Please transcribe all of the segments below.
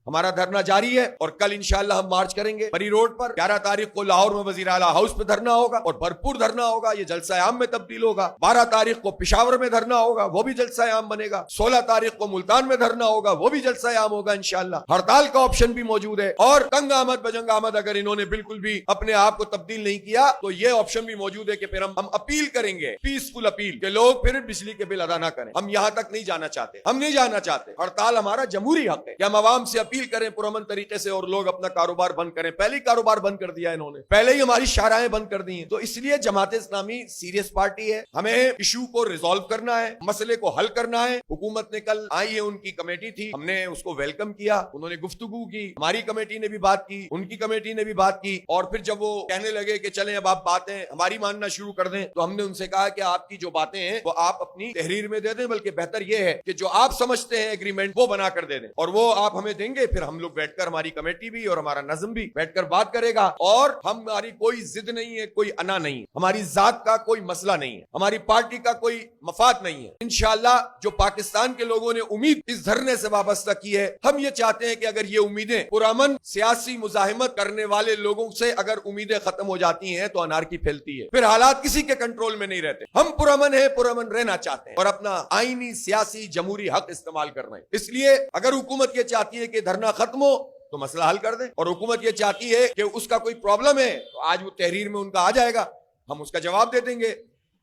ہمارا دھرنا جاری ہے اور کل انشاءاللہ ہم مارچ کریں گے پری روڈ پر. 11 تاریخ کو لاہور میں وزیر اعلیٰ ہاؤس پہ دھرنا ہوگا اور بھرپور دھرنا ہوگا, یہ جلسہ عام میں تبدیل ہوگا. 12 تاریخ کو پشاور میں دھرنا ہوگا, وہ بھی جلسہ عام بنے گا. 16 تاریخ کو ملتان میں دھرنا ہوگا, وہ بھی جلسہ عام ہوگا انشاءاللہ. ہڑتال کا آپشن بھی موجود ہے اور تنگ آمد بجنگ آمد اگر انہوں نے بالکل بھی اپنے آپ کو تبدیل نہیں کیا تو یہ آپشن بھی موجود ہے کہ پھر ہم اپیل کریں گے, پیسفل اپیل, کہ لوگ پھر بجلی کے بل ادا نہ کریں. ہم یہاں تک نہیں جانا چاہتے, ہم نہیں جانا چاہتے. ہڑتال ہمارا جمہوری حق ہے کہ ہم عوام سے اپیل کریں پرامن طریقے سے اور لوگ اپنا کاروبار بند کریں. پہلے ہی کاروبار بند کر دیا انہوں نے, پہلے ہی ہماری شاہراہیں بند کر دی ہیں. تو اس لیے جماعت اسلامی سیریس پارٹی ہے, ہمیں ایشو کو ریزالو کرنا ہے, مسئلے کو حل کرنا ہے. حکومت نے کل آئی ہے, ان کی کمیٹی تھی, ہم نے اس کو ویلکم کیا, انہوں نے گفتگو کی, ہماری کمیٹی نے بھی بات کی, ان کی کمیٹی نے بھی بات کی. اور پھر جب وہ کہنے لگے کہ چلیں اب آپ باتیں ہماری ماننا شروع کر دیں, تو ہم نے ان سے کہا کہ آپ کی جو باتیں ہیں وہ آپ اپنی تحریر میں دے دیں, بلکہ بہتر یہ ہے کہ جو آپ سمجھتے ہیں ایگریمنٹ وہ بنا کر دے دیں اور وہ آپ ہمیں دیں گے. پھر ہم لوگ بیٹھ کر, ہماری کمیٹی بھی اور ہمارا نظم بھی بیٹھ کر بات کرے گا. اور ہماری کوئی ضد نہیں ہے, کوئی انا نہیں ہے, ہماری ذات کا کوئی مسئلہ نہیں ہے, ہماری پارٹی کا کوئی مفاد نہیں ہے. انشاءاللہ جو پاکستان کے لوگوں نے امید اس دھرنے سے وابستہ کی ہے, ہم یہ چاہتے ہیں کہ اگر یہ امیدیں پرامن سیاسی مزاحمت کرنے والے لوگوں سے اگر امیدیں ختم ہو جاتی ہیں تو انارکی پھیلتی ہے, پھر حالات کسی کے کنٹرول میں نہیں رہتے. ہم پرامن ہیں, پرامن رہنا چاہتے ہیں اور اپنا آئینی سیاسی جمہوری حق استعمال کر رہے ہیں. اس لیے اگر حکومت یہ چاہتی ہے کہ دھرنا ختم ہو تو مسئلہ حل کر دیں, اور حکومت یہ چاہتی ہے کہ اس کا کوئی پرابلم ہے تو آج وہ تحریر میں ان کا آ جائے گا, ہم اس کا جواب دے دیں گے.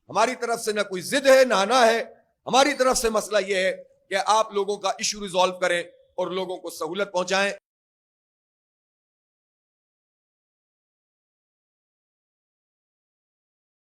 ہماری طرف سے نہ کوئی ضد ہے نہ انا ہے, ہماری طرف سے مسئلہ یہ ہے کہ آپ لوگوں کا ایشو ریزالو کریں اور لوگوں کو سہولت پہنچائیں.